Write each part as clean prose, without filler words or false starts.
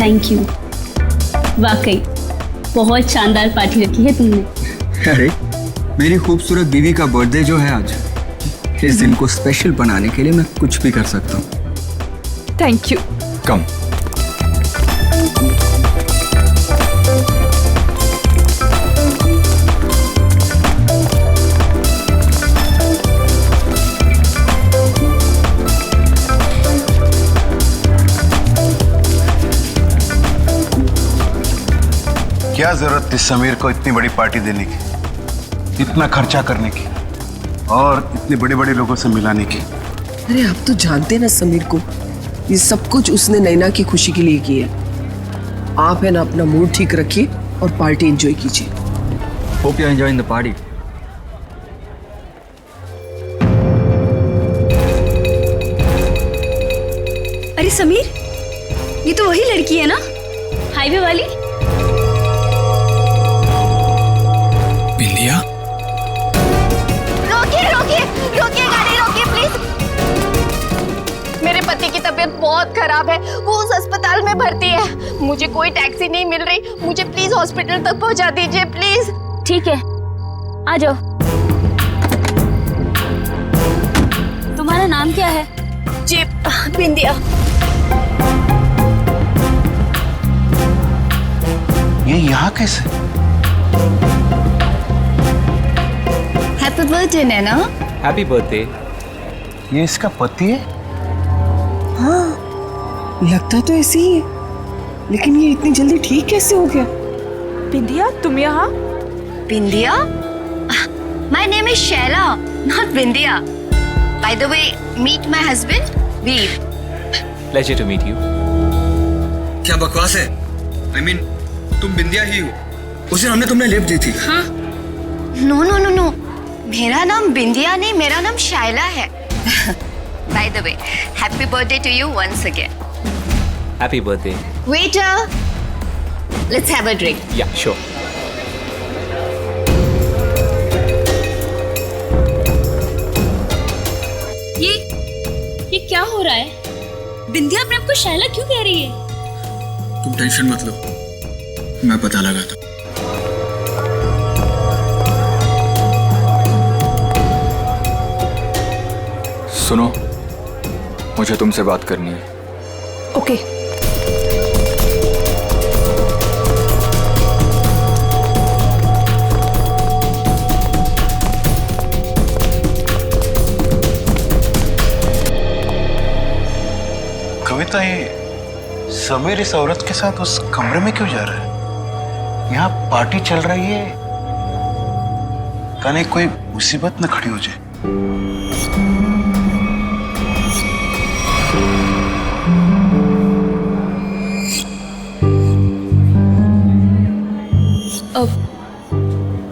Thank you. वाकई बहुत शानदार पार्टी रखी है तुमने। अरे मेरी खूबसूरत बीवी का बर्थडे जो है आज, इस दिन को स्पेशल बनाने के लिए मैं कुछ भी कर सकता हूँ। Thank you. कम। क्या जरूरत थी समीर को इतनी बड़ी पार्टी देने की, इतना खर्चा करने की और इतने बड़े बड़े लोगों से मिलाने की? अरे आप तो जानते ना समीर को, ये सब कुछ उसने नैना की खुशी के लिए किया। आप है ना अपना मूड ठीक रखिए और पार्टी एंजॉय कीजिए। Hope you enjoying the party. अरे समीर, ये तो वही लड़की है ना, हाईवे वाली? बिंदिया? रोकिए रोकिए रोकिए, गाड़ी रोकिए प्लीज। मेरे पति की तबीयत बहुत खराब है, वो उस अस्पताल में भर्ती है। मुझे कोई टैक्सी नहीं मिल रही, मुझे प्लीज हॉस्पिटल तक पहुंचा दीजिए प्लीज। ठीक है, आ जाओ। तुम्हारा नाम क्या है? जी बिंदिया। ये यहाँ कैसे? Happy birthday Naina. Happy birthday. ये इसका पति है? हाँ, लगता तो ऐसे ही है, लेकिन ये इतनी जल्दी ठीक कैसे हो गया? बिंदिया तुम यहाँ? Bindiya? My name is Shaila, not Bindiya. By the way, meet my husband Veer. Pleasure to meet you. क्या बकवास है? I mean, तुम बिंदिया ही हो। उस दिन हमने तुमने लिफ्ट दी थी। हाँ? नो नो नो नो, मेरा नाम बिंदिया नहीं, मेरा नाम शाइला है। By the way, happy birthday to you once again. Happy birthday. Waiter, let's have a drink. Yeah sure. ये क्या हो रहा है? बिंदिया अपने आप को शैला क्यों कह रही है? तुम टेंशन मत लो, मैं पता लगाता हूँ। सुनो, मुझे तुमसे बात करनी है। ओके। कविता, ये समीर इस औरत के साथ उस कमरे में क्यों जा रहा है? यहाँ पार्टी चल रही है, कहीं कोई मुसीबत न खड़ी हो जाए।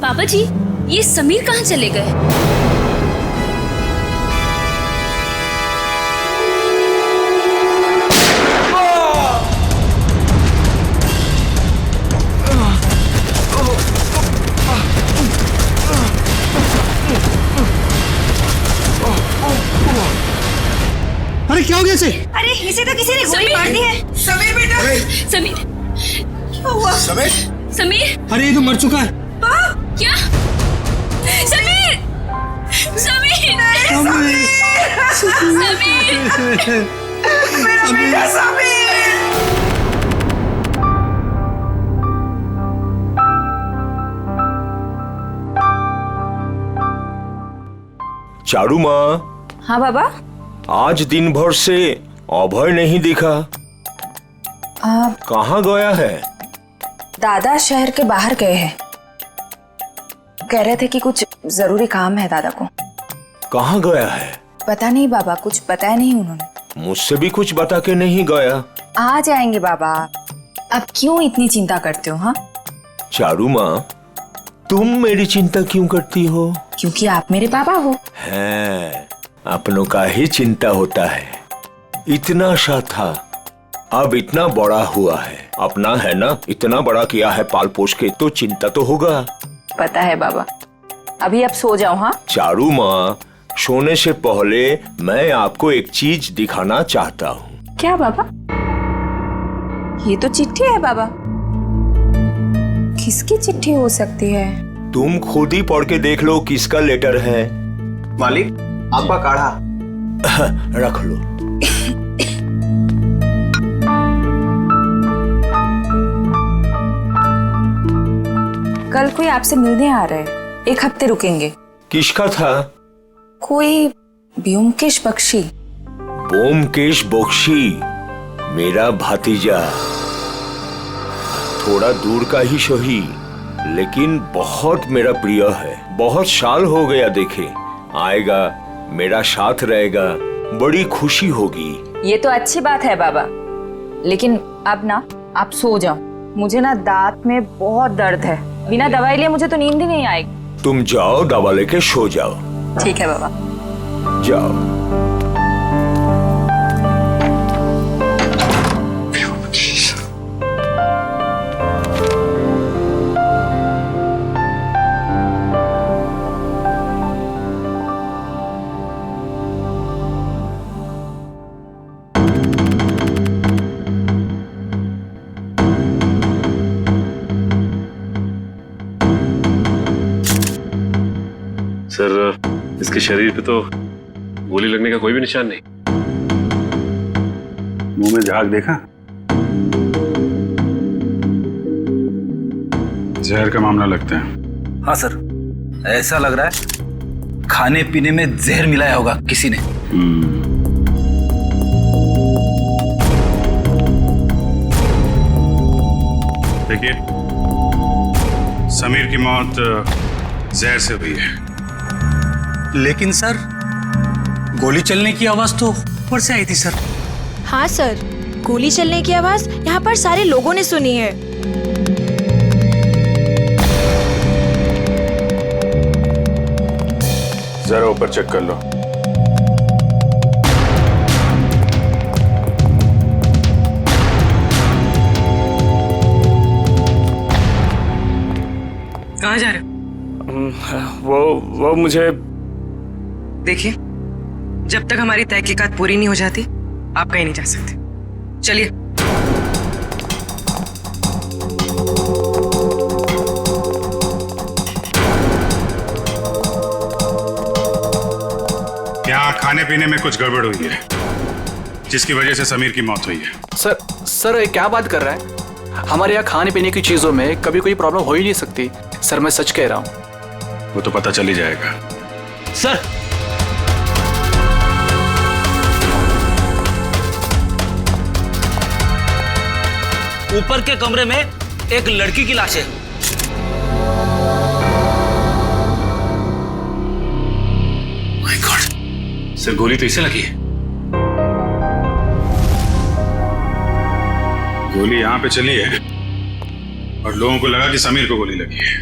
पापा जी, ये समीर कहाँ चले गए? अरे क्या हो गया इसे? अरे इसे तो किसी ने गोली मार दी है। समीर बेटा। समीर, क्या हुआ? समीर? समीर, अरे ये तो मर चुका है। क्या? समीर, समीर, समीर, मेरा बेटा समीर। चारू माँ। हाँ बाबा। आज दिन भर से अभय नहीं दिखा, कहाँ गया है? दादा शहर के बाहर गए हैं, कह रहे थे कि कुछ जरूरी काम है दादा को। कहाँ गया है? पता नहीं बाबा, कुछ बताया नहीं उन्होंने। मुझसे भी कुछ बता के नहीं गया। आ जाएंगे बाबा, अब क्यों इतनी चिंता करते हो? हाँ चारू माँ, तुम मेरी चिंता क्यों करती हो? क्योंकि आप मेरे पापा हो। है, अपनों का ही चिंता होता है। इतना सा था, अब इतना बड़ा हुआ है। अपना है ना, इतना बड़ा किया है पाल पोष के, तो चिंता तो होगा। पता है बाबा, अभी आप सो जाओ। हाँ चारू माँ, सोने से पहले मैं आपको एक चीज दिखाना चाहता हूँ। क्या बाबा? ये तो चिट्ठी है बाबा। किसकी चिट्ठी हो सकती है? तुम खुद ही पढ़ के देख लो किसका लेटर है। मालिक, आपका काढ़ा। रख लो। कल कोई आपसे मिलने आ रहा है, 1 हफ्ते रुकेंगे। किसका था? कोई ब्योमकेश बख्शी। ब्योमकेश बख्शी मेरा भतीजा, थोड़ा दूर का ही सही, लेकिन बहुत मेरा प्रिय है। बहुत साल हो गया देखे। आएगा, मेरा साथ रहेगा, बड़ी खुशी होगी। ये तो अच्छी बात है बाबा, लेकिन अब ना आप सो जाओ। मुझे ना दांत में बहुत दर्द है, बिना दवाई लिए मुझे तो नींद ही नहीं आएगी। तुम जाओ, दवा लेके सो जाओ। ठीक है बाबा। जाओ। सर, इसके शरीर पे तो गोली लगने का कोई भी निशान नहीं। मुंह में झाग देखा? जहर का मामला लगता है। हाँ सर, ऐसा लग रहा है खाने पीने में जहर मिलाया होगा किसी ने। देखिए, समीर की मौत जहर से हुई है। लेकिन सर, गोली चलने की आवाज तो ऊपर से आई थी सर। हाँ सर, गोली चलने की आवाज यहाँ पर सारे लोगों ने सुनी है। जरा ऊपर चेक कर लो। कहाँ जा रहे हो? वो मुझे देखिए, जब तक हमारी तहकीकात पूरी नहीं हो जाती, आप कहीं नहीं जा सकते। चलिए। यहाँ खाने पीने में कुछ गड़बड़ हुई है, जिसकी वजह से समीर की मौत हुई है। सर ये क्या बात कर रहा है? हमारे यहाँ खाने पीने की चीजों में कभी कोई प्रॉब्लम हो ही नहीं सकती। सर, मैं सच कह रहा हूँ। वो तो पता चल ही जाएगा। सर, ऊपर के कमरे में एक लड़की की लाश है। माय गॉड, सर गोली तो इसे लगी है। गोली यहां पे चली है और लोगों को लगा कि समीर को गोली लगी है।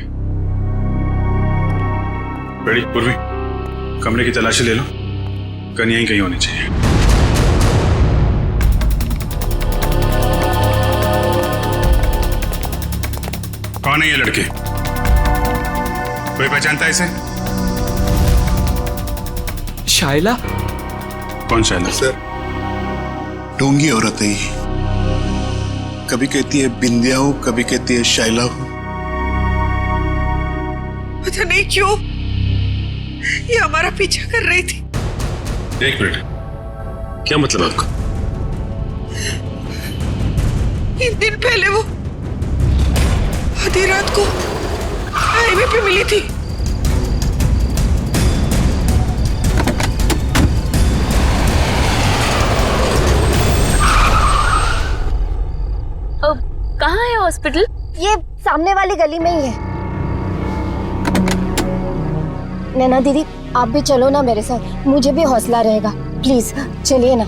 बड़ी पूर्वी, कमरे की तलाशी ले लो, गन यहीं कहीं होनी चाहिए। कौन है ये लड़के? कोई पहचानता है इसे? शाइला? कौन शाइला? सर, ढोंगी औरत है ये। कभी कहती है बिंदिया हूं, कभी कहती है शाइला हूं। पता नहीं क्यों ये हमारा पीछा कर रही थी। एक मिनट, क्या मतलब आपका? 3 दिन पहले वो आधी रात को हाईवे पे मिली थी। कहाँ है हॉस्पिटल? ये सामने वाली गली में ही है। नैना दीदी, आप भी चलो ना मेरे साथ, मुझे भी हौसला रहेगा। प्लीज चलिए ना।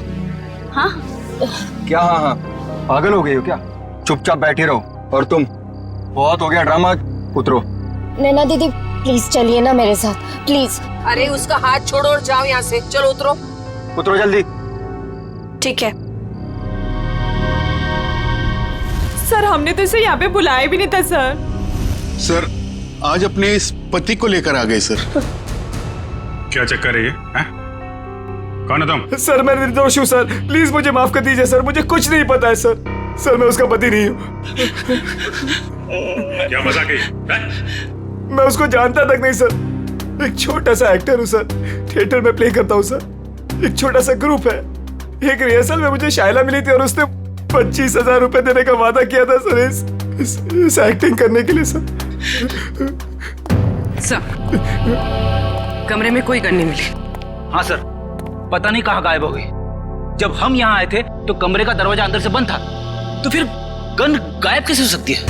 हाँ क्या? हाँ हाँ, पागल हो गई हो क्या? चुपचाप बैठी रहो। और तुम, बहुत हो गया ड्रामा, उतरो। नैना दीदी प्लीज चलिए ना मेरे साथ, प्लीज। अरे उसका हाथ छोड़ो और जाओ यहाँ से। चलो उतरो। उतरो जल्दी। ठीक है सर, हमने तो इसे यहाँ पे बुलाया भी नहीं था सर। सर, आज अपने इस पति को लेकर आ गए सर। क्या चक्कर है ये? कौन है तुम? सर, मैं निर्दोष हूँ सर, प्लीज मुझे माफ कर दीजिए सर, मुझे कुछ नहीं पता है सर। सर मैं उसका पति नहीं हूँ। क्या मजाक है? मैं उसको जानता तक नहीं सर। एक छोटा सा एक्टर हूँ सर, थिएटर में प्ले करता हूँ सर। एक छोटा सा ग्रुप है। एक रिहर्सल में मुझे शायला मिली थी और उसने 25,000 रुपए देने का वादा किया था सर इस एक्टिंग करने के लिए सर। कमरे में कोई गन नहीं मिली। हाँ सर, पता नहीं कहाँ गायब हो गई। जब हम यहाँ आए थे तो कमरे का दरवाजा अंदर से बंद था, तो फिर गन गायब कैसे हो सकती है?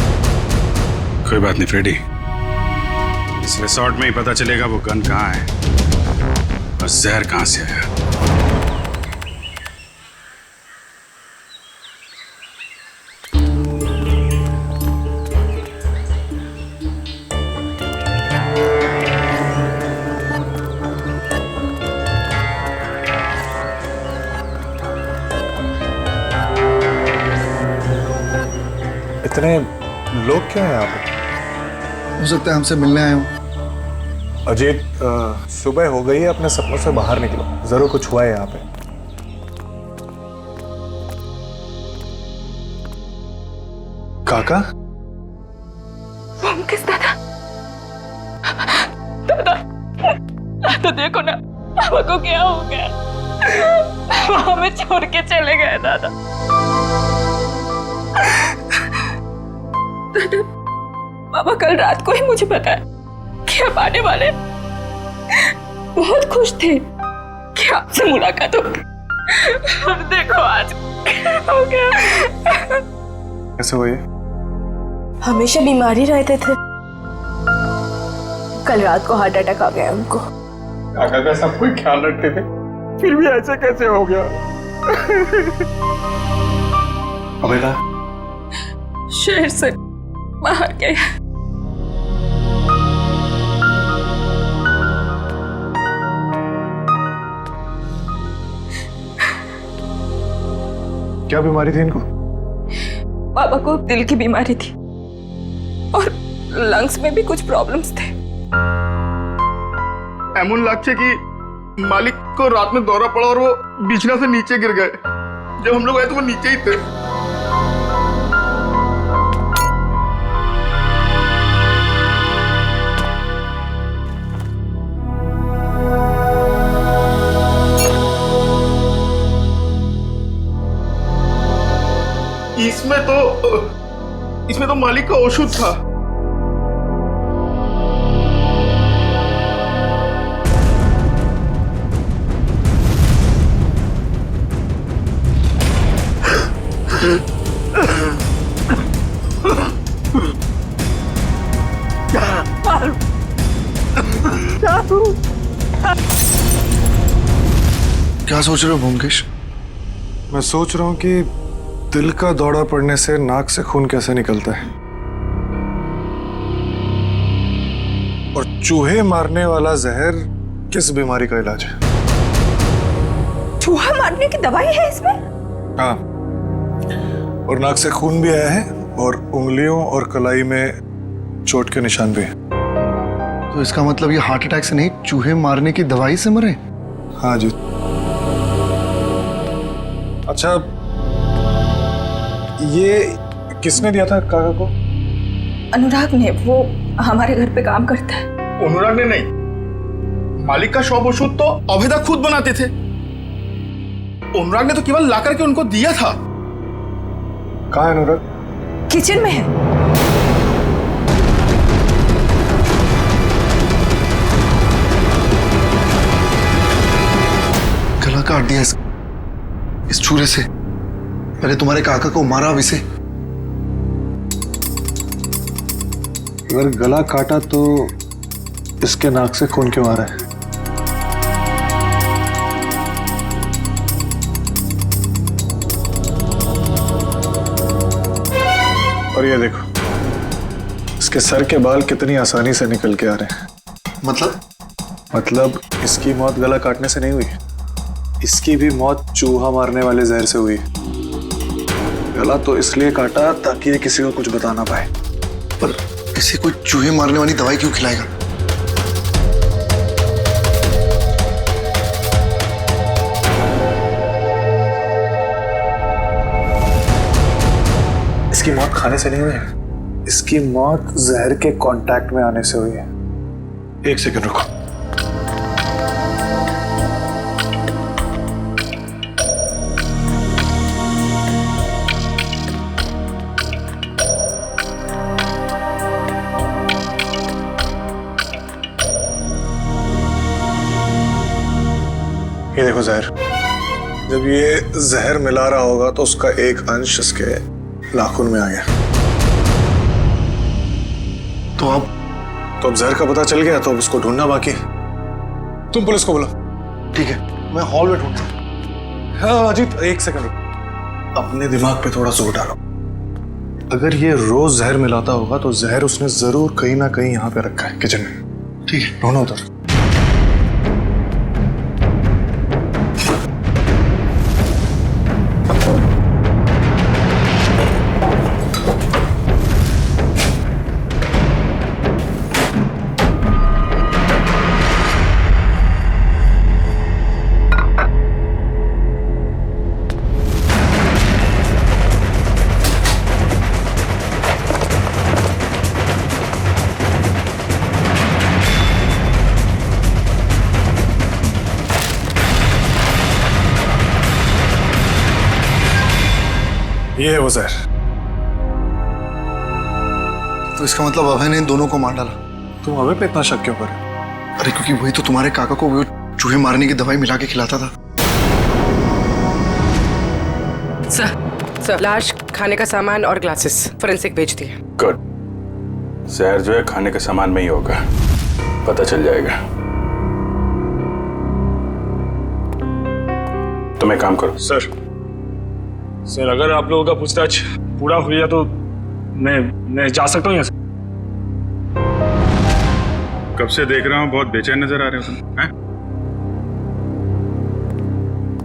कोई बात नहीं फ्रेडी, इस रिसोर्ट में ही पता चलेगा वो गन कहाँ है और जहर कहाँ से आया। इतने लोग क्या हैं यहाँ पे? हो सकता है हमसे मिलने आए हो। अजीत, सुबह हो गई है, अपने सपनों से बाहर निकलो, जरूर कुछ हुआ है यहाँ पे। काका? किस दादा? दादा, तो देखो ना पापा को क्या हो गया। वो हमें छोड़ के चले गए दादा। दादा, पापा कल रात को ही मुझे बताया कि आप आने वाले। बहुत खुश थे कि आपसे मुलाकात होगी। अब देखो आज क्या हो गया। कैसे हुई? हमेशा बीमारी रहते थे, कल रात को हार्ट अटैक आ गया उनको। काका का सब कोई ख्याल रखते थे, फिर भी ऐसे कैसे हो गया? अबेदा शहर से बाहर गए। क्या बीमारी थी इनको? पापा को दिल की बीमारी थी और लंग्स में भी कुछ प्रॉब्लम्स थे। एमन लगছে कि मालिक को रात में दौरा पड़ा और वो बिछना से नीचे गिर गए। जब हम लोग आए तो वो नीचे ही थे। इसमें तो मालिक का औषध था। क्या सोच रहे हो भूमकेश? मैं सोच रहा हूँ कि दिल का दौरा पड़ने से नाक से खून कैसे निकलता है, और चूहे मारने वाला जहर किस बीमारी का इलाज है। चूहा मारने की दवाई है इसमें? हाँ, और नाक से खून भी आया है और उंगलियों और कलाई में चोट के निशान भी हैं। तो इसका मतलब ये हार्ट अटैक से नहीं, चूहे मारने की दवाई से मरे? हाँ जी। अच्छा, ये किसने दिया था काका को? अनुराग ने, वो हमारे घर पे काम करता है। अनुराग ने नहीं, मालिक का शॉप औषध तो अभेदा खुद बनाते थे। अनुराग ने तो केवल ला करके उनको दिया था। कहाँ है अनुराग? किचन में है। गला काट दिया इस चूरे से। पहले तुम्हारे काका को मारा, अब इसे। अगर गला काटा तो इसके नाक से खून क्यों आ रहा है? और ये देखो, इसके सर के बाल कितनी आसानी से निकल के आ रहे हैं। मतलब इसकी मौत गला काटने से नहीं हुई, इसकी भी मौत चूहा मारने वाले जहर से हुई। गला तो इसलिए काटा ताकि ये किसी को कुछ बता ना पाए। पर इसे कोई चूहे मारने वाली दवाई क्यों खिलाएगा? इसकी मौत खाने से नहीं हुई है, इसकी मौत जहर के कांटेक्ट में आने से हुई है। एक सेकंड रुको। ये देखो जहर, जब ये जहर मिला रहा होगा तो उसका एक अंश इसके नाखून में आ गया। तो अब जहर का पता चल गया, तो अब उसको ढूंढना बाकी है। तुम पुलिस को बुलाओ। ठीक है, मैं हॉल में ढूंढता हूं। हाँ अजीत, एक सेकंड रुको। अपने दिमाग पे थोड़ा जोर डालो। अगर ये रोज जहर मिलाता होगा तो जहर उसने जरूर कहीं ना कहीं यहाँ पे रखा है, किचन में। ठीक है, ढूंढो उधर। ये है वो जहर। तो इसका मतलब अभय ने इन दोनों को मार डाला। तुम अभय पे इतना शक क्यों कर रहे हो? अरे क्योंकि वही तो तुम्हारे काका को वो चूहे मारने की दवाई मिला के खिलाता था। सर, लाश, खाने का सामान और ग्लासेस फोरेंसिक भेज दिए। गुड। जहर जो है खाने के सामान में ही होगा, पता चल जाएगा। तुम एक काम करो। सर अगर आप लोगों का पूछताछ पूरा हो गया तो मैं जा सकता हूँ यहाँ से। कब से देख रहा हूँ, बहुत बेचैन नजर आ रहे हो तुम। हैं?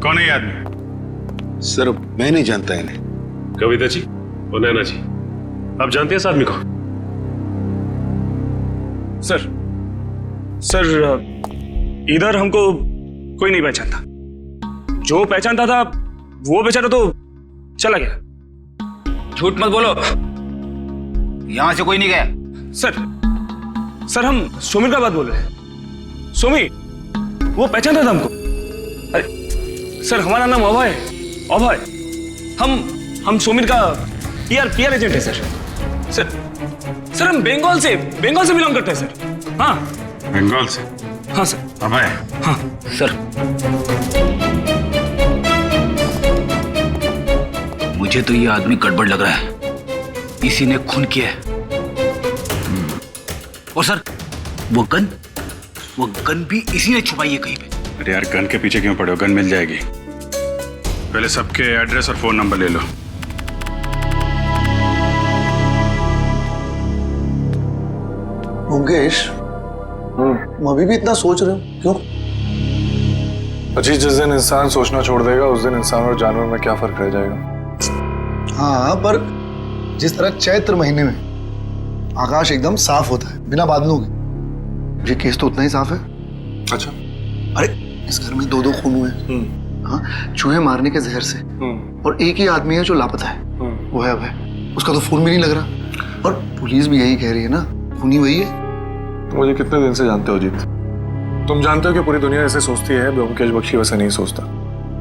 कौन है ये आदमी? सर मैं नहीं जानता इन्हें। कविता जी और नैना जी, आप जानते हैं इस आदमी को? सर इधर हमको कोई नहीं पहचानता। जो पहचानता था वो बेचारा तो चला गया। झूठ मत बोलो, यहां से कोई नहीं गया। सर हम सुमित का बात बोल रहे हैं। सुमित वो पहचानता था हमको। अरे सर हमारा नाम अभय है। अभय, हम सुमित का पीआर एजेंट है सर हम बंगाल से बिलोंग करते हैं सर। हाँ बंगाल से? हाँ सर। अभय? हाँ सर, मुझे तो ये आदमी गड़बड़ लग रहा है, इसी ने खून किया है। और सर वो गन भी इसी ने छुपाई है कहीं पे। अरे यार गन के पीछे क्यों पड़े हो, गन मिल जाएगी। पहले सबके एड्रेस और फोन नंबर ले लो। मुकेश, तुम अभी भी इतना सोच रहे हो, क्यों? अजीत, जिस दिन इंसान सोचना छोड़ देगा उस दिन इंसान और जानवर में क्या फर्क रह जाएगा? हाँ, पर जिस तरह चैत्र महीने में आकाश एकदम साफ होता है बिना बादलों के, ये केस तो उतना ही साफ है। अच्छा। अरे इस घर में 2 खून हुए। हाँ, चूहे मारने के जहर से। और एक ही आदमी है जो लापता है, वो है अभय। उसका तो फोन भी नहीं लग रहा, और पुलिस भी यही कह रही है ना, खूनी वही है। तुम मुझे कितने दिन से जानते हो अजीत? तुम जानते हो कि पूरी दुनिया ऐसे सोचती है, ब्योमकेश बख्शी वैसे नहीं सोचता।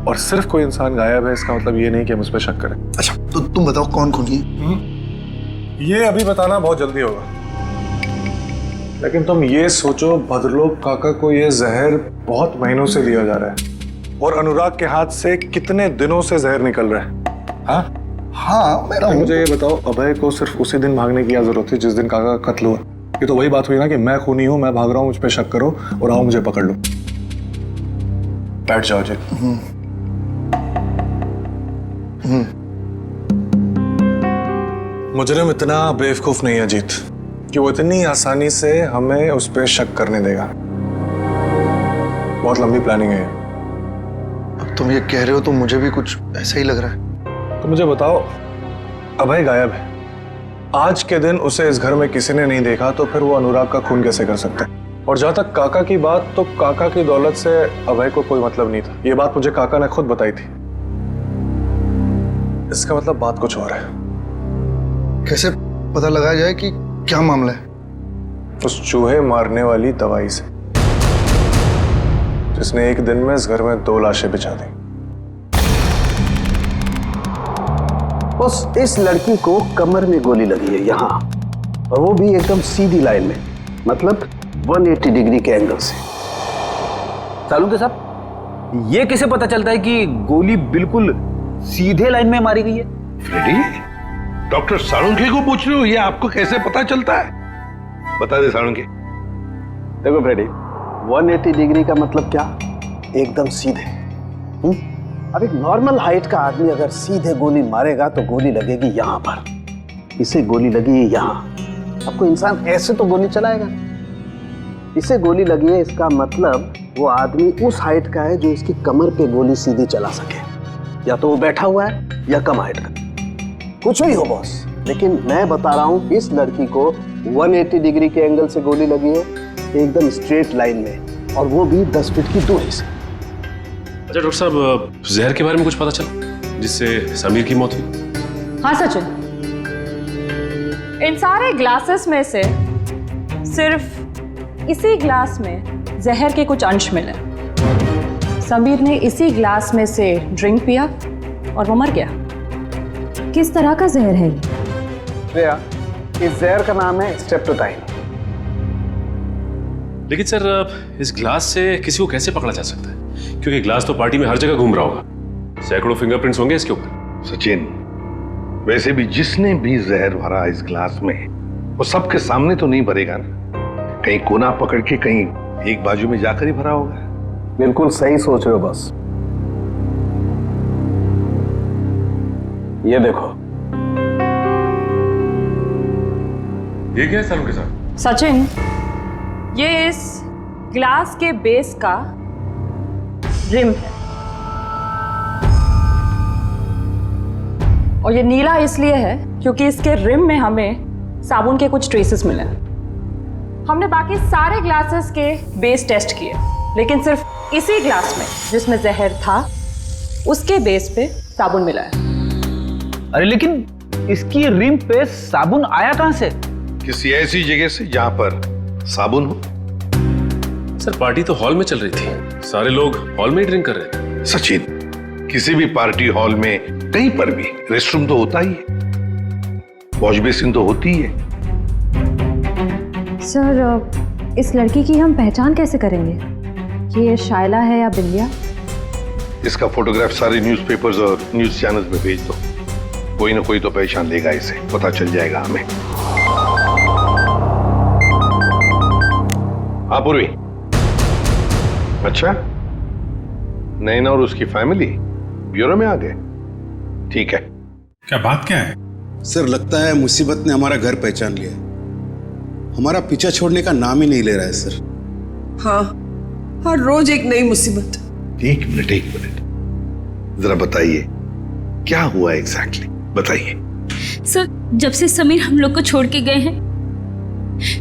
और सिर्फ कोई इंसान गायब है इसका मतलब ये नहीं कि हम उस पर शक करें। अच्छा तो तुम बताओ कौन खूनी है? ये अभी बताना बहुत जल्दी होगा, लेकिन तुम ये सोचो भद्रलोक काका को ये जहर बहुत महीनों से दिया जा रहा है, और अनुराग के हाथ से कितने दिनों से जहर निकल रहा है। हाँ मेरा मुझे ये बताओ, अभय को सिर्फ उसी दिन भागने की क्या जरूरत थी जिस दिन काका का कत्ल हुआ? ये तो वही बात हुई ना कि मैं खूनी हूं, मैं भाग रहा हूं, मुझ पे शक करो और आओ मुझे पकड़ लो। बैठ जाओ जी। मुजरिम इतना बेवकूफ नहीं है अजीत कि वो इतनी आसानी से हमें उस पर शक करने देगा। बहुत लंबी प्लानिंग है। अब तुम ये कह रहे हो तो मुझे भी कुछ ऐसा ही लग रहा है। तो मुझे बताओ, अभय गायब है, आज के दिन उसे इस घर में किसी ने नहीं देखा, तो फिर वो अनुराग का खून कैसे कर सकता है? और जहां तक काका की बात, तो काका की दौलत से अभय को कोई मतलब नहीं था। ये बात मुझे काका ने खुद बताई थी। इसका मतलब बात कुछ और है। कैसे पता लगाया जाए कि क्या मामला है? उस चूहे मारने वाली दवाई से, जिसने एक दिन में इस घर में 2 लाशें बिछा दी। बस इस लड़की को कमर में गोली लगी है यहाँ, और वो भी एकदम सीधी लाइन में, मतलब 180 डिग्री के एंगल से। सालुंके साहब, ये कैसे पता चलता है कि गोली बिल्कुल सीधे लाइन में मारी गई है? फ्रेडी, डॉक्टर सालुंके को पूछ रहे हो, ये आपको कैसे पता चलता है? बता दे सालुंके। देखो फ्रेडी, 180 डिग्री का मतलब क्या? एकदम सीधे। अब एक नॉर्मल हाइट का आदमी अगर सीधे गोली मारेगा तो गोली लगेगी यहाँ पर, इसे गोली लगी है यहाँ। अब कोई इंसान ऐसे तो गोली चलाएगा? इसे गोली लगी है, इसका मतलब वो आदमी उस हाइट का है जो इसकी कमर पे गोली सीधी चला सके। या तो वो बैठा हुआ है या कम हाइट का, कुछ भी हो बॉस। लेकिन मैं बता रहा हूँ, इस लड़की को 180 डिग्री के एंगल से गोली लगी है, एकदम स्ट्रेट लाइन में, और वो भी 10 फीट की दूरी से। अच्छा डॉक्टर साहब, जहर के बारे में कुछ पता चला जिससे समीर की मौत हुई? हाँ सचिन, इन सारे ग्लासेस में से सिर्फ इसी ग्लास में जहर के कुछ अंश मिले। समीर ने इसी ग्लास में से ड्रिंक पिया और वो मर गया। किस तरह का जहर है ये? श्रेया, इस जहर का नाम है स्ट्रेप्टोटाइन। लेकिन सर, इस ग्लास से किसी को कैसे पकड़ा जा सकता है? क्योंकि ग्लास तो पार्टी में हर जगह घूम रहा होगा, सैकड़ों फिंगरप्रिंट्स होंगे इसके ऊपर। सचिन, वैसे भी जिसने भी जहर भरा इस ग्लास में, वो सबके सामने तो नहीं भरेगा ना, कहीं कोना पकड़ के कहीं एक बाजू में जाकर ही भरा होगा। बिल्कुल सही सोच रहे हो बस। ये देखो, ये क्या है सालुंके साहब? सचिन, ये इस ग्लास के बेस का रिम है, और ये नीला इसलिए है क्योंकि इसके रिम में हमें साबुन के कुछ ट्रेसेस मिले। हमने बाकी सारे ग्लासेस के बेस टेस्ट किए, लेकिन सिर्फ इसी ग्लास में जिसमें जहर था, उसके बेस पे साबुन मिला है। अरे लेकिन इसकी रिम पे साबुन आया कहां से? किसी ऐसी जगह से जहां पर साबुन हो। सर, पार्टी तो हॉल में चल रही थी, सारे लोग हॉल में ही ड्रिंक कर रहे थे। सचिन, किसी भी पार्टी हॉल में कहीं पर भी रेस्टरूम तो होता ही है, वॉश बेसिन तो होती ही है। सर, इस लड़की की हम पहचान कैसे करेंगे कि ये शायला है या बिंदिया? इसका फोटोग्राफ सारे न्यूज़पेपर्स और न्यूज चैनल्स में भेज दो, कोई ना कोई तो पहचान लेगा इसे, पता चल जाएगा हमें। हाँ पूर्वी, अच्छा, नैना और उसकी फैमिली ब्यूरो में आ गए? ठीक है। क्या बात क्या है? सर, लगता है मुसीबत ने हमारा घर पहचान लिया, हमारा पीछा छोड़ने का नाम ही नहीं ले रहा है सर। हाँ, हर रोज एक नई मुसीबत। एक मिनट, जरा बताइए क्या हुआ एग्जैक्टली, बताइए। सर, जब से समीर हम लोग को छोड़ के गए हैं,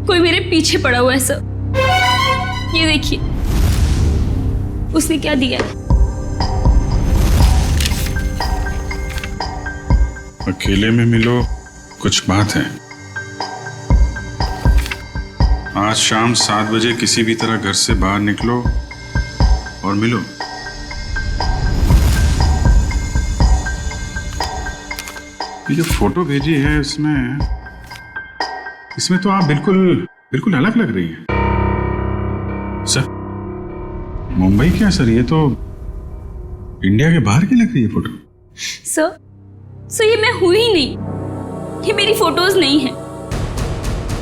कोई मेरे पीछे पड़ा हुआ है सर। ये देखिए, उसने क्या दिया है। अकेले में मिलो, कुछ बात है। आज शाम 7 बजे किसी भी तरह घर से बाहर निकलो और मिलो। ये जो फोटो भेजी है इसमें तो आप बिल्कुल अलग लग रही हैं। सर, मुंबई क्या सर, ये तो इंडिया के बाहर की लग रही है फोटो। सर, ये मैं हुई ही नहीं, ये मेरी फोटोज नहीं है।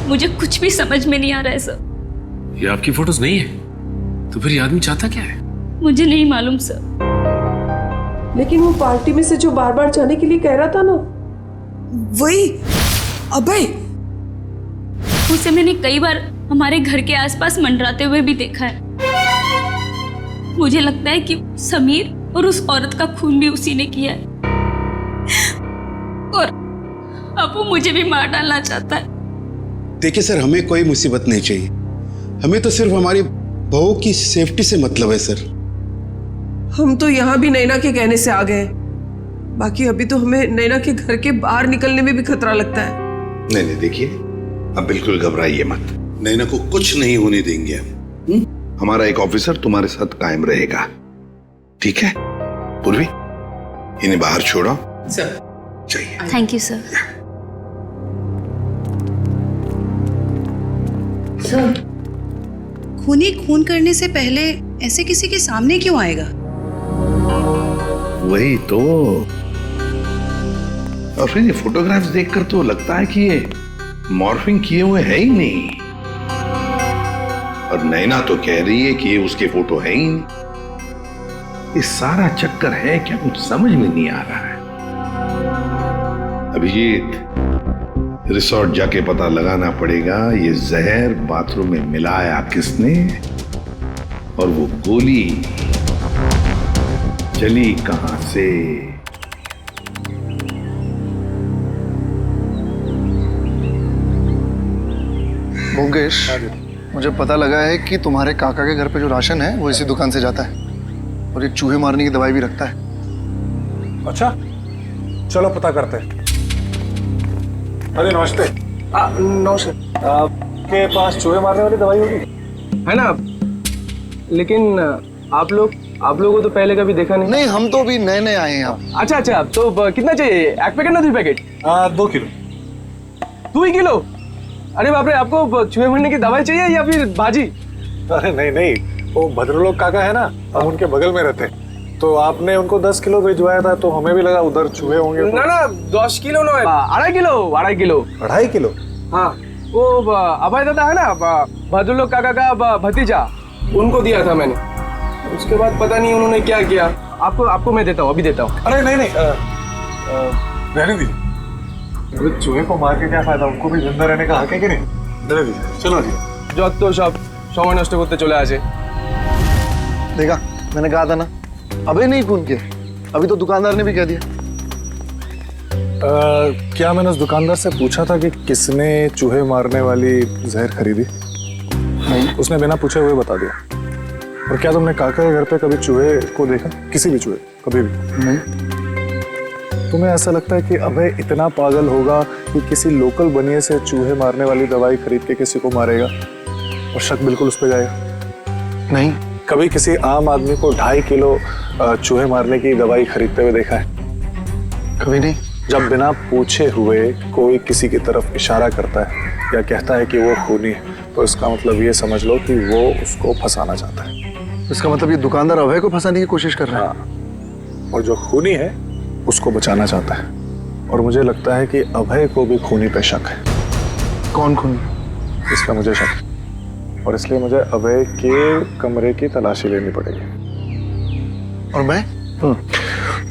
मुझे कुछ भी समझ में नहीं आ रहा है सर। ये आपकी फोटोज नहीं है तो फिर ये आदमी चाहता क्या है? मुझे नहीं मालूम सर। लेकिन वो पार्टी में से जो बार बार जाने के लिए कह रहा था ना, वही अभय। उसे मैंने कई बार हमारे घर के आसपास मंडराते हुए भी देखा है। मुझे लगता है कि समीर और उस औरत का खून भी उसी ने किया है, और अब वो मुझे भी मार डालना चाहता है। देखिए सर, हमें कोई मुसीबत नहीं चाहिए, हमें तो सिर्फ हमारी बहू की सेफ्टी से मतलब है सर। हम तो यहाँ भी नैना के कहने से आ गए, बाकी अभी तो हमें नैना के घर के बाहर निकलने में भी खतरा लगता है। नहीं नहीं, देखिए अब बिल्कुल घबराइए मत। नैना को कुछ नहीं होने देंगे हम। हमारा एक ऑफिसर तुम्हारे साथ कायम रहेगा, ठीक है? पूर्वी, इन्हें बाहर छोड़ो। सर चाहिए। Thank you sir. सर, खूनी खून करने से पहले ऐसे किसी के सामने क्यों आएगा? वही तो। और फिर ये फोटोग्राफ्स देखकर तो लगता है कि ये मॉर्फिंग किए हुए है ही नहीं। और नैना तो कह रही है कि ये उसके फोटो है ही नहीं। ये सारा चक्कर है क्या, कुछ समझ में नहीं आ रहा है। अभिजीत, रिसोर्ट जाके पता लगाना पड़ेगा ये जहर बाथरूम में मिलाया किसने और वो गोली चली कहां से। भोगेश, मुझे पता लगा है कि तुम्हारे काका के घर पे जो राशन है वो इसी दुकान से जाता है और ये चूहे मारने की दवाई भी रखता है। अच्छा, चलो पता करते हैं। अरे नमस्ते। नमस्ते। आपके पास चूहे मारने वाली दवाई होगी? है ना, लेकिन आप लोगों को तो पहले कभी देखा नहीं। नहीं, हम तो अभी नए नए आए हैं यहाँ। अच्छा, तो कितना चाहिए? एक पैकेट ना 2 पैकेट? 2 किलो। 2 ही किलो? अरे बाप रे, आपको चूहे मारने की दवाई चाहिए या फिर भाजी? अरे नहीं, वो भद्रलोक काका है ना, हम उनके बगल में रहते हैं। तो आपने उनको 10 किलो भिजवाया था तो हमें भी लगा उधर चूहे होंगे। ना 10 किलो ना, 2.5 किलो। 2.5 किलो? हाँ, वो अभय दादा है ना, भद्रलोक काका का भतीजा, उनको दिया था मैंने। उसके बाद पता नहीं उन्होंने क्या किया। आपको मैं देता हूँ, अभी देता हूँ। अरे नहीं, रहने दीजिए। चूहे को मार के क्या फायदा, उनको भी जिंदा रहने का हक है कि नहीं? रहने दीजिए, चलो जी। যত সব সময় নষ্ট করতে চলে আসে। देखा, मैंने कहा था ना, अबे नहीं खून किया। अभी तो दुकानदार ने भी कह दिया। क्या मैंने उस दुकानदार से पूछा था कि किसने चूहे मारने वाली जहर खरीदी? नहीं, उसने बिना पूछे हुए बता दिया। और क्या तुमने काका के घर पे कभी चूहे को देखा? किसी भी चूहे, कभी भी? नहीं। तुम्हें ऐसा लगता है कि अभय इतना पागल होगा कि किसी लोकल बनिए से चूहे मारने वाली दवाई खरीद के किसी को मारेगा और शक बिल्कुल उस पर जाएगा? नहीं। कभी किसी आम आदमी को 2.5 किलो चूहे मारने की दवाई खरीदते हुए देखा है? कभी नहीं। जब बिना पूछे हुए कोई किसी की तरफ इशारा करता है या कहता है कि वो खूनी है, तो इसका मतलब ये समझ लो कि वो उसको फंसाना चाहता है। इसका मतलब ये दुकानदार अभय को फंसाने की कोशिश कर रहा है। और जो खूनी है उसको बचाना चाहता है। और मुझे लगता है कि अभय को भी खूनी पे शक है। कौन खूनी? इसका मुझे शक है और इसलिए मुझे अभय के कमरे की तलाशी लेनी पड़ेगी। और मैं?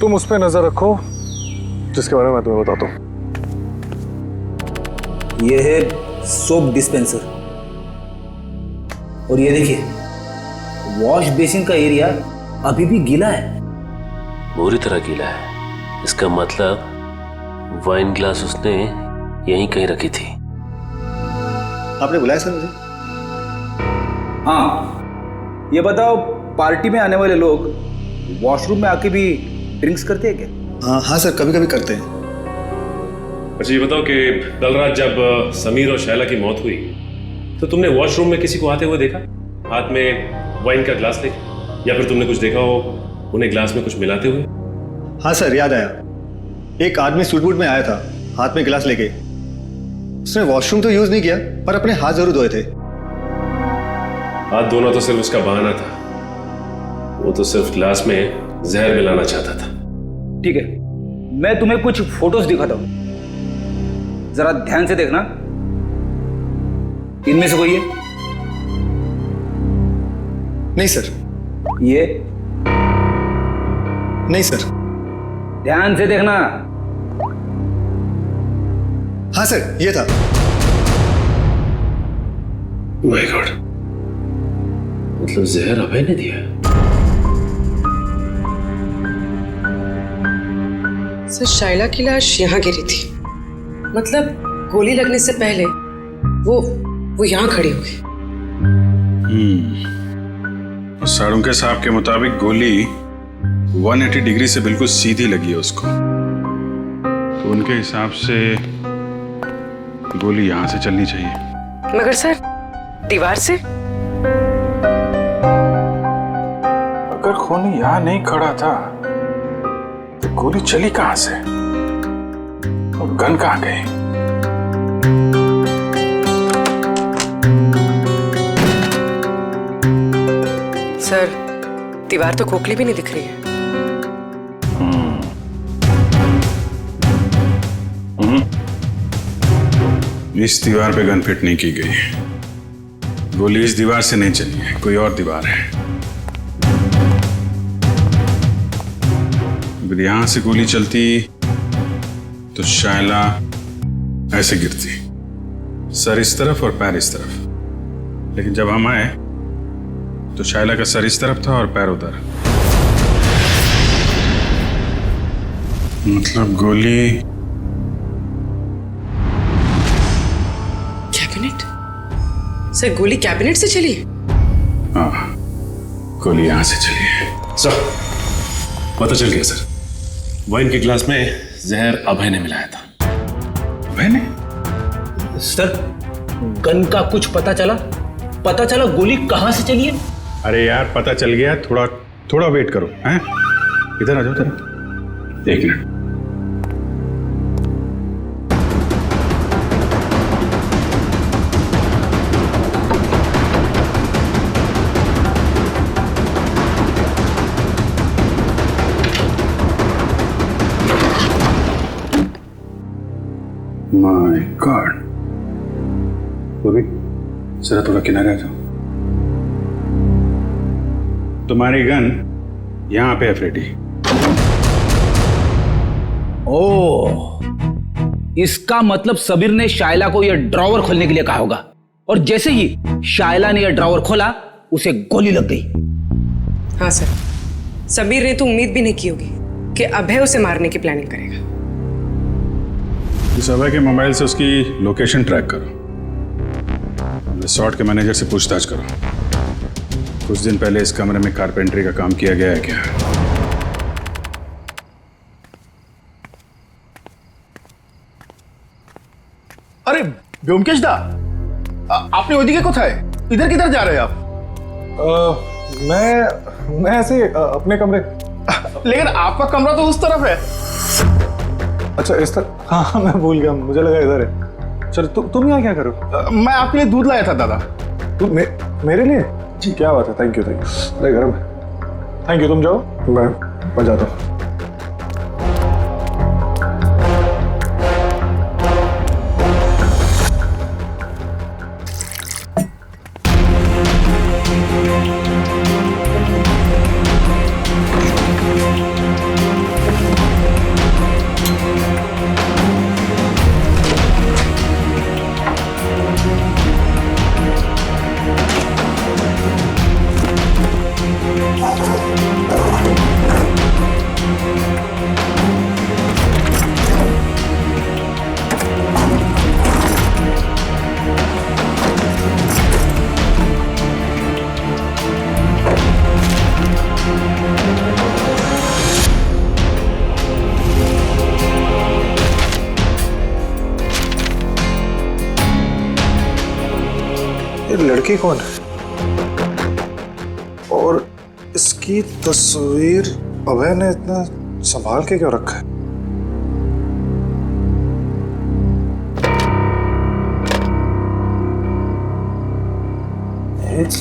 तुम उस पर नजर रखो जिसके बारे में मैं तुम्हें बताता हूँ। ये है सोप डिस्पेंसर और ये देखिए वॉश बेसिन का एरिया अभी भी गीला है, पूरी तरह गीला है। इसका मतलब वाइन ग्लास उसने यहीं कहीं रखी थी। आपने बुलाया सर मुझे? हाँ, ये बताओ पार्टी में आने वाले लोग वॉशरूम में आके भी ड्रिंक्स करते हैं क्या? हाँ सर, कभी कभी करते हैं। अच्छा ये बताओ कि कल रात जब समीर और शैला की मौत हुई तो तुमने वॉशरूम में किसी को आते हुए देखा, हाथ में वाइन का ग्लास लेके, या फिर तुमने कुछ देखा हो उन्हें ग्लास में कुछ मिलाते हुए? हाँ सर, याद आया। एक आदमी सूट बूट में आया था, हाथ में गिलास लेके। उसने वॉशरूम तो यूज नहीं किया पर अपने हाथ जरूर धोए थे। हाथ धोना तो सिर्फ उसका बहाना था, वो तो सिर्फ ग्लास में जहर मिलाना चाहता था। ठीक है, मैं तुम्हें कुछ फोटोज दिखाता हूं, जरा ध्यान से देखना। इनमें से कोई है? नहीं सर। ये? नहीं सर। ध्यान से देखना। हाँ सर, ये था। माय गॉड, मतलब जहर अभय ने दिया? सर, शाइला की लाश यहाँ गिरी थी, मतलब गोली लगने से पहले वो यहाँ खड़ी हुई। साड़ुंके साहब के मुताबिक गोली 180 डिग्री से बिल्कुल सीधी लगी है उसको, तो उनके हिसाब से गोली यहां से चलनी चाहिए। मगर सर, दीवार से? अगर खूनी यहां नहीं खड़ा था तो गोली चली कहां से और गन कहां गई? सर, दीवार तो खोखली भी नहीं दिख रही है। इस दीवार पे गन फिट नहीं की गई। गोली इस दीवार से नहीं चली है, कोई और दीवार है। अगर यहां से गोली चलती तो शायला ऐसे गिरती, सर इस तरफ और पैर इस तरफ। लेकिन जब हम आए तो शायला का सर इस तरफ था और पैर उधर। मतलब गोली कैबिनेट? सर, गोली कैबिनेट से चली? हाँ, गोली यहां से चली है। सर, पता चल गया सर। वाइन के ग्लास में जहर अभय ने मिलाया था। अभय ने? सर, गन का कुछ पता चला? पता चला गोली कहां से चली है? अरे यार, पता चल गया। थोड़ा वेट करो। हैं? इधर आ जाओ जरा, एक मिनट। My God. बॉबी, जरा थोड़ा किनारे आ जाओ। तुम्हारी गन यहां पे है फ्रेडी। ओह, इसका मतलब सबीर ने शायला को यह ड्रॉवर खोलने के लिए कहा होगा, और जैसे ही शायला ने यह ड्रॉवर खोला उसे गोली लग गई। हाँ सर, सबीर ने तो उम्मीद भी नहीं की होगी कि अभय उसे मारने की प्लानिंग करेगा। इस अभय के मोबाइल से उसकी लोकेशन ट्रैक करो। रिसोर्ट के मैनेजर से पूछताछ करो। कुछ दिन पहले इस कमरे में कारपेंटरी का काम किया गया है क्या? अरे व्योमकेश दा, आपने ओदी के कोথায়? इधर किधर जा रहे हैं आप? मैं ऐसे अपने कमरे। लेकिन आपका कमरा तो उस तरफ है। अच्छा, इस तरफ? हाँ, मैं भूल गया, मुझे लगा इधर है। चल, तुम यहाँ क्या करो? मैं आपके लिए दूध लाया था दादा। तुम मेरे लिए? जी, क्या बात है। Thank you. अरे गर्म है। थैंक यू, तुम जाओ, मैं बजाता हूँ। लड़की कौन है और इसकी तस्वीर अभय ने इतना संभाल के क्यों रखा है?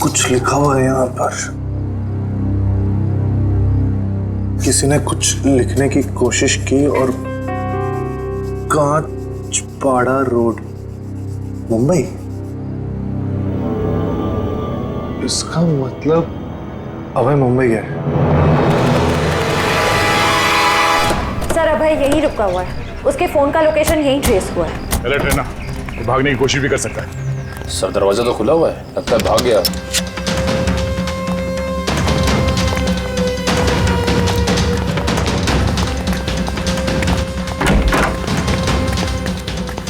कुछ लिखा हुआ है यहाँ पर। किसी ने कुछ लिखने की कोशिश की और कांचपाड़ा रोड, मुंबई। इसका मतलब अभय मुंबई गया है। सर, अभय यहीं रुका हुआ है। उसके फोन का लोकेशन यहीं ट्रेस हुआ है। अलर्ट रहना, वो भागने की कोशिश भी कर सकता है। सर, दरवाजा तो खुला हुआ है, लगता है भाग गया।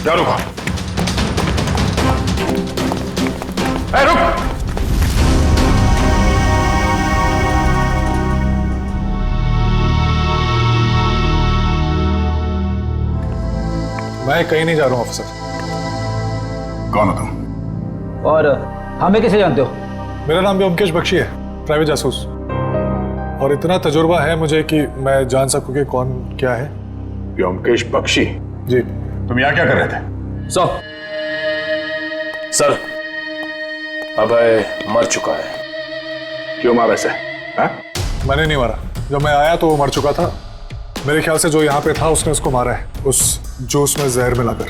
क्या रुका? रुक! मैं कहीं नहीं जा रहा हूं ऑफिसर। कौन हो तुम? और हमें कैसे जानते हो? मेरा नाम व्योमकेश बख्शी है, प्राइवेट जासूस। और इतना तजुर्बा है मुझे कि मैं जान सकूं कि कौन क्या है। व्योमकेश बख्शी? जी। तुम यहाँ क्या कर रहे थे? सर, अभय मर चुका है। क्यों मारा इसे? मैंने नहीं मारा। जब मैं आया तो वो मर चुका था। मेरे ख्याल से जो यहाँ पे था उसने उसको मारा है, उस जूस में जहर मिलाकर।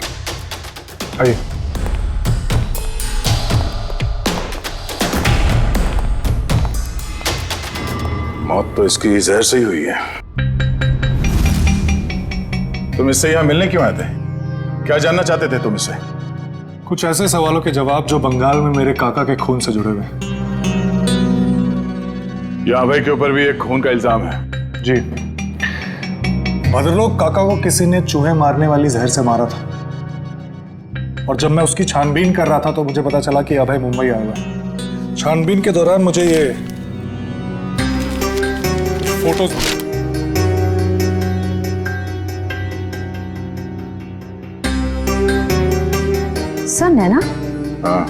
आइए। मौत तो इसकी जहर से ही हुई है। तुम इससे यहाँ मिलने क्यों आए थे? क्या जानना चाहते थे तुम इससे? कुछ ऐसे सवालों के जवाब जो बंगाल में मेरे काका के खून से जुड़े हुए हैं। यहाँ भाई के ऊपर भी एक खून का इल्जाम है। जी। भद्रलोक काका को किसी ने चूहे मारने वाली जहर से मारा था, और जब मैं उसकी छानबीन कर रहा था तो मुझे पता चला कि अभय मुंबई आया हुआ है। छानबीन के दौरान मुझे ये फोटो सर नैना? हाँ।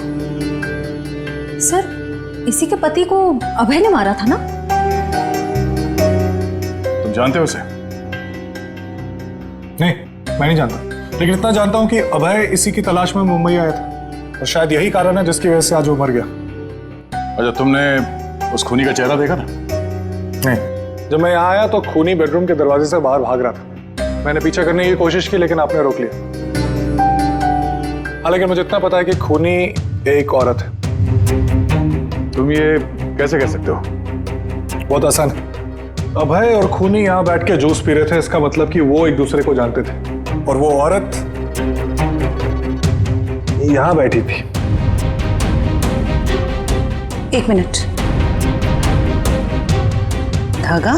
सर, इसी के पति को अभय ने मारा था ना? तुम जानते हो उसे? नहीं, मैं नहीं जानता, लेकिन इतना जानता हूं कि अभय इसी की तलाश में मुंबई आया था, और शायद यही कारण है जिसकी वजह से आज वो मर गया। अच्छा, तुमने उस खूनी का चेहरा देखा था? नहीं, जब मैं यहाँ आया तो खूनी बेडरूम के दरवाजे से बाहर भाग रहा था। मैंने पीछा करने की कोशिश की, लेकिन आपने रोक लिया। हालांकि मुझे इतना पता है कि खूनी एक औरत है। तुम ये कैसे कह सकते हो? बहुत आसान है। अभय और खूनी यहाँ बैठ के जूस पी रहे थे, इसका मतलब कि वो एक दूसरे को जानते थे, और वो औरत यहाँ बैठी थी। एक मिनट, धागा?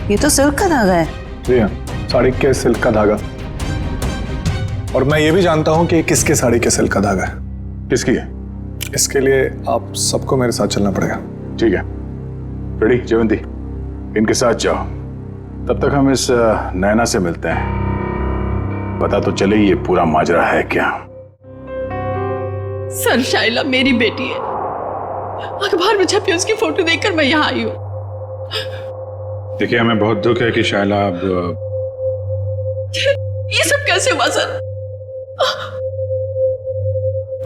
ये तो सिल्क का धागा है। जी हाँ, साड़ी के सिल्क का धागा। और मैं ये भी जानता हूँ कि किसके साड़ी के सिल्क का धागा है। किसकी है? इसके लिए आप सबको मेरे साथ चलना पड़ेगा। ठीक है, रेडी जयवंती, इनके साथ जाओ। तब तक हम इस नैना से मिलते हैं, पता तो चले ये पूरा माजरा है क्या। सर, शाइला मेरी बेटी है। अखबार में छपी उसकी फोटो देखकर मैं यहाँ आई हूँ। देखिए, हमें बहुत दुख है कि शाइला अब ये सब कैसे हुआ सर?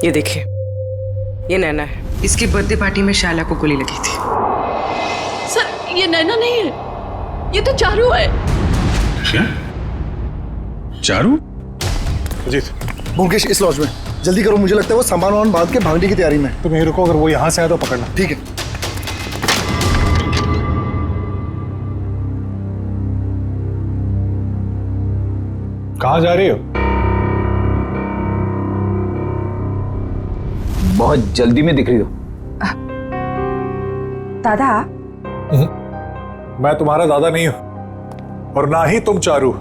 ये देखिए, ये नैना है। इसकी बर्थडे पार्टी में शाइला को गोली लगी थी। सर, ये नैना नहीं है, ये तो चारू है। क्या? चारू? अजीत, मुकेश इस लॉज में, जल्दी करो, मुझे लगता है वो सामान वामान बांध के भागने की तैयारी में। तुम यहीं रुको, अगर वो यहाँ से आए तो पकड़ना। ठीक है। कहाँ जा रही हो? बहुत जल्दी में दिख रही हो। दादा? मैं तुम्हारा दादा नहीं हूं, और ना ही तुम चारू।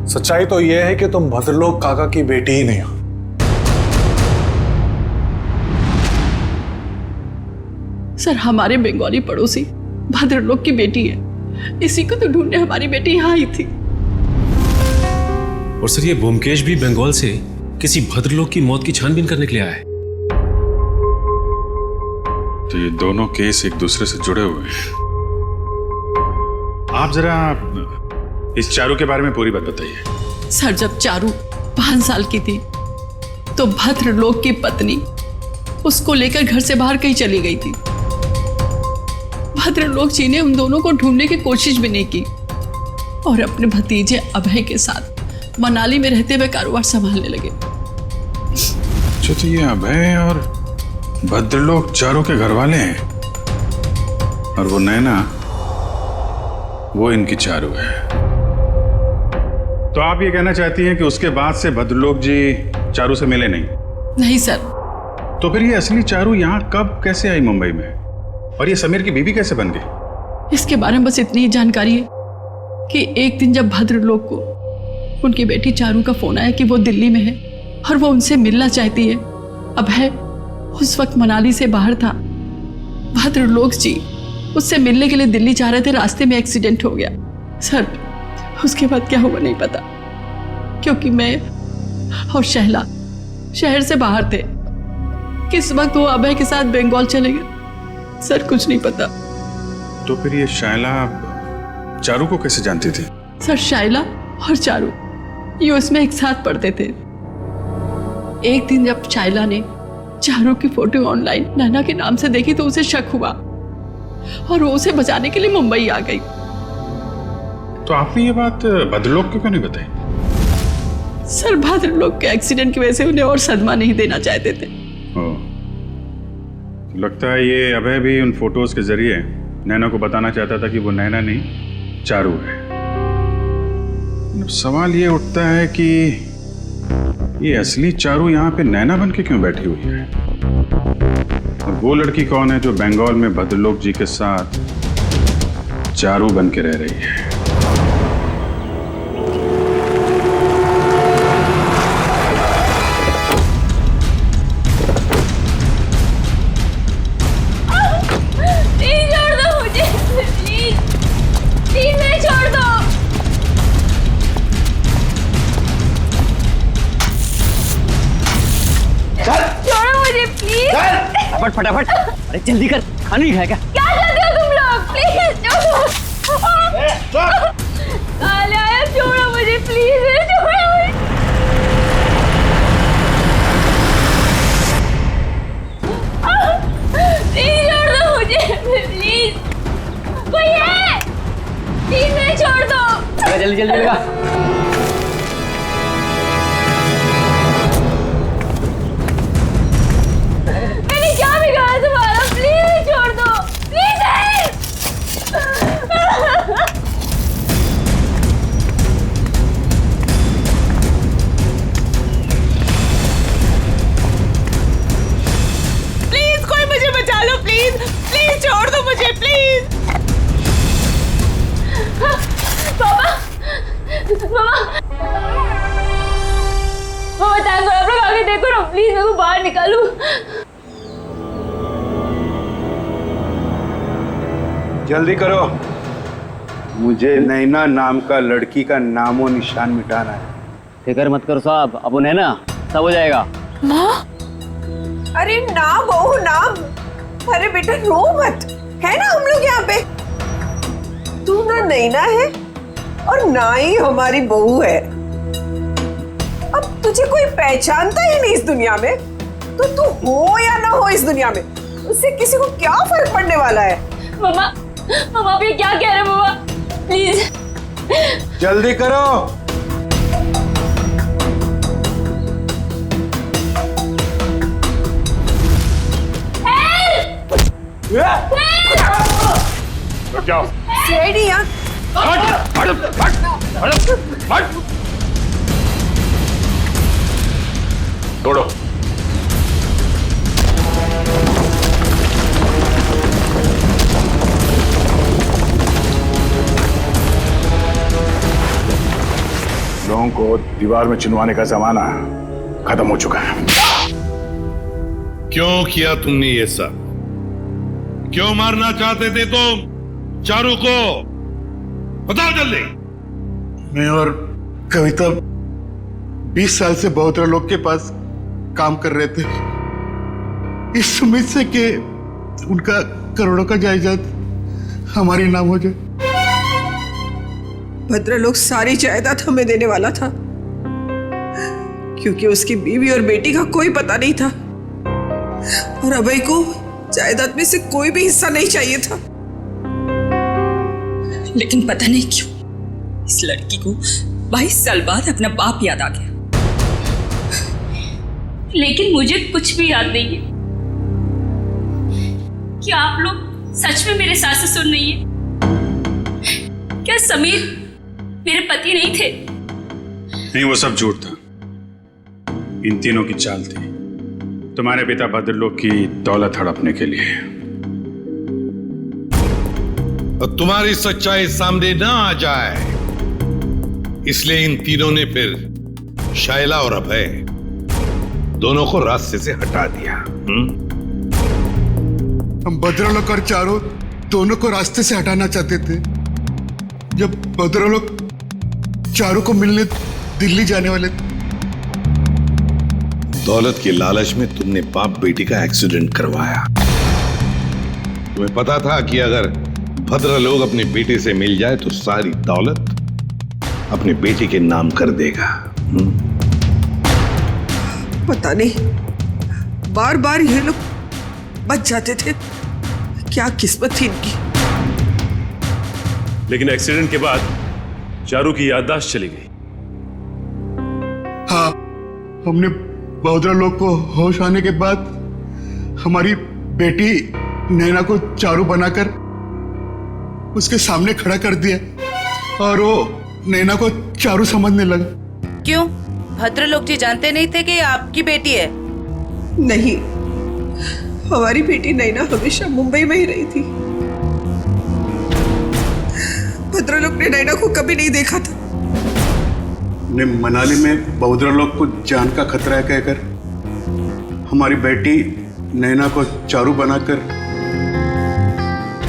सच्चाई तो यह है कि तुम भद्रलोक काका की बेटी ही नहीं हो। सर, हमारे बंगाली पड़ोसी भद्रलोक की बेटी है, इसी को तो ढूंढने हमारी बेटी यहाँ आई थी। और सर, ये ब्योमकेश भी बंगाल से किसी भद्रलोक की मौत की छानबीन करने के लिए आया है। तो ये दोनों केस एक दूसरे से जुड़े हुए हैं। आप जरा इस चारू के बारे में पूरी बात बताइए। सर, जब चारू 5 साल की थी तो भद्रलोक की पत्नी उसको लेकर घर से बाहर कहीं चली गई थी। भद्रलोक जी ने उन दोनों को ढूंढने की कोशिश भी नहीं की, और अपने भतीजे अभय के साथ मनाली में रहते हुए कारोबार संभालने लगे। तो ये अभय और भद्रलोक चारों के घर वाले हैं, और वो नैना, वो इनकी चारू है। तो आप ये कहना चाहती हैं कि उसके बाद से भद्रलोक जी चारू से मिले नहीं? नहीं सर। तो फिर ये असली चारू यहाँ कब कैसे आई मुंबई में, और ये समीर की बीवी कैसे बन गई? इसके बारे में बस इतनी ही जानकारी है कि एक दिन जब भद्रलोक को उनकी बेटी चारू का फोन आया कि वो दिल्ली में है और वो उनसे मिलना चाहती है। अभय उस वक्त मनाली से बाहर था। भद्रलोक जी उससे मिलने के लिए दिल्ली जा रहे थे, रास्ते में एक्सीडेंट हो गया। सर, उसके बाद क्या हुआ नहीं पता, क्योंकि मैं और शहर से बाहर थे। किस वक्त वो अभय के साथ बंगाल चले गए सर कुछ नहीं पता। तो फिर ये शायला चारू को कैसे जानती थी? सर शायला और चारू ये उसमें एक साथ पढ़ते थे। एक दिन जब शायला ने चारू की फोटो ऑनलाइन नैना के नाम से देखी तो उसे शक हुआ और वो उसे बचाने के लिए मुंबई आ गई। तो आपने ये बात भद्रलोक को क्यों नहीं बताई? सर भद्रलोक के एक्सीडेंट की वजह से उन्हें और सदमा नहीं देना चाहते थे। तो लगता है ये अभय भी उन फोटोज के जरिए नैना को बताना चाहता था कि वो नैना नहीं चारू है। अब सवाल ये उठता है कि ये असली चारू यहाँ पे नैना बन के क्यों बैठी हुई है, और वो लड़की कौन है जो बंगाल में भद्रलोक जी के साथ चारू बन के रह रही है? फटाफट अरे जल्दी कर, खाना नहीं खाएगा? क्या करते हो तुम लोग? प्लीज छोड़ो। काले आया, छोड़ो मुझे प्लीज, छोड़ो मुझे। प्लीज छोड़ दो मुझे, प्लीज। कोई है? प्लीज मुझे छोड़ दो। अरे जल्दी जल्दी लगा। तुम्हारा प्लीज छोड़ दो, प्लीज। प्लीज कोई मुझे बचा लो, प्लीज प्लीज छोड़ दो मुझे, प्लीज। पापा टैंक आप लोग आगे देखो ना प्लीज, मेरे को बाहर निकालू। जल्दी करो, मुझे नैना नाम का लड़की का नामो निशान मिटाना है। फिक्र मत करो साहब, अब उन्हें ना सब हो जाएगा। माँ, अरे ना बहू ना, अरे बेटा रो मत, है ना हम लोग यहाँ पे। तू ना नैना है और ना ही हमारी बहू है। अब तुझे कोई पहचानता ही नहीं इस दुनिया में, तो तू हो या ना हो इस दुनिया में, उससे किसी को क्या फर्क पड़ने वाला है। मम्मा मम्मा आप ये क्या कह रहे हैं मम्मा, प्लीज जल्दी करो। जाओ। सीआईडी यहाँ। छोड़ो। लोगों को दीवार में चिनवाने का जमाना खत्म हो चुका है। क्यों किया तुमने ये सब? क्यों मारना चाहते थे तुम चारू को? बताओ जल्दी। मैं और कविता 20 साल से बहुत लोग के पास काम कर रहे थे, इस उम्मीद से कि उनका करोड़ों का जायदाद हमारे नाम हो जाए। भद्रलोक सारी जायदाद हमें देने वाला था, क्योंकि उसकी बीवी और बेटी का कोई पता नहीं था, और अभय को जायदाद में से कोई भी हिस्सा नहीं चाहिए था। लेकिन पता नहीं क्यों इस लड़की को 22 साल बाद अपना बाप याद आ गया। लेकिन मुझे कुछ भी याद नहीं है। क्या आप लोग सच में मेरे सास ससुर नहीं है? क्या समीर मेरे पति नहीं थे? नहीं, वो सब झूठ था। इन तीनों की चाल थी तुम्हारे पिता भद्रलोक की दौलत हड़पने के लिए। और तुम्हारी सच्चाई सामने ना आ जाए इसलिए इन तीनों ने फिर शायला और अभय दोनों को रास्ते से हटा दिया। हम भद्रलोक और चारू दोनों को रास्ते से हटाना चाहते थे। जब भद्रलोक चारू को मिलने दिल्ली जाने वाले थे, दौलत के लालच में तुमने बाप बेटी का एक्सीडेंट करवाया। तुम्हें पता था कि अगर भद्र लोग अपने बेटे से मिल जाए तो सारी दौलत अपने बेटे के नाम कर देगा। पता नहीं बार बार ये लोग बच जाते थे, क्या किस्मत थी इनकी। लेकिन एक्सीडेंट के बाद चारू की याददाश्त चली गई। हाँ, हमने बहोदरा लोग को होश आने के बाद हमारी बेटी नैना को चारू बनाकर उसके सामने खड़ा कर दिया और वो नैना को चारू समझने लगा। क्यों? भद्र लोग जी जानते नहीं थे कि ये आपकी बेटी है? नहीं, हमारी बेटी नैना हमेशा मुंबई में ही रही थी। भद्र लोग ने नैना को कभी नहीं देखा था। ने मनाली में बहोदरा लोग को जान का खतरा है कहकर हमारी बेटी नैना को चारू बनाकर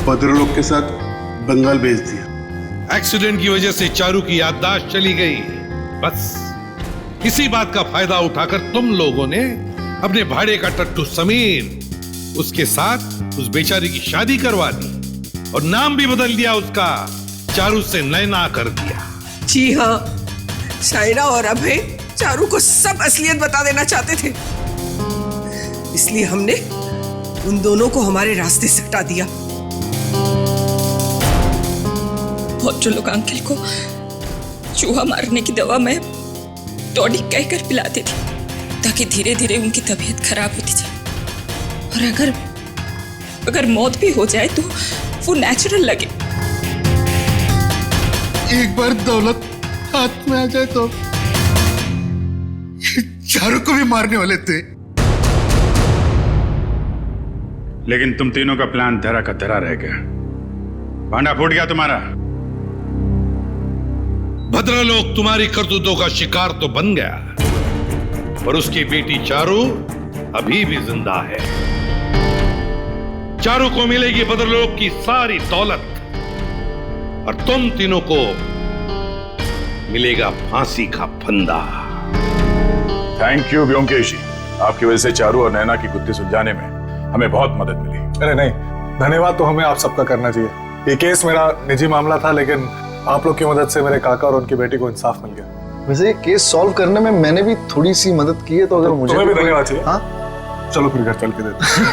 भद्र लोग के साथ बंगाल भेज दिया। एक्सीडेंट की वजह से चारू की याददाश्त चली गई। बस इसी बात का फायदा उठाकर तुम लोगों ने अपने भाड़े का टट्टू समीर उसके साथ उस बेचारी की शादी करवा दी और नाम भी बदल दिया उसका, चारू से नैना कर दिया। जी हाँ, शायरा और अभय चारू को सब असलियत बता देना चाहते थे, इसलिए हमने उन दोनों को हमारे रास्ते से हटा दिया। और जो लोग अंकल को चूहा मारने की दवा में टॉनिक कहकर पिलाते थे ताकि धीरे धीरे उनकी तबीयत खराब होती जाए, और अगर मौत भी हो जाए तो वो नेचुरल लगे। एक बार दौलत हाथ में आ जाए तो चारू को भी मारने वाले थे। लेकिन तुम तीनों का प्लान धरा का धरा रह गया, भांडा फूट गया तुम्हारा। भद्र लोग तुम्हारी करतूतों का शिकार तो बन गया, पर उसकी बेटी चारू अभी भी जिंदा है। चारू को मिलेगी भद्र लोग की सारी दौलत और तुम तीनों को मिलेगा फांसी का फंदा। थैंक यू व्योमकेश जी, आपकी वजह से चारू और नैना की गुत्थी सुलझाने में हमें बहुत मदद मिली। अरे नहीं, धन्यवाद तो हमें आप सबका करना चाहिए। ये केस मेरा निजी मामला था, लेकिन आप लोग की मदद से मेरे काका और उनकी बेटी को इंसाफ मिल गया। वैसे ये केस सॉल्व करने में मैंने भी थोड़ी सी मदद की है, तो अगर मुझे तुम्हें भी धन्यवाद चाहिए। हाँ, चलो फिर घर चल के देते हैं।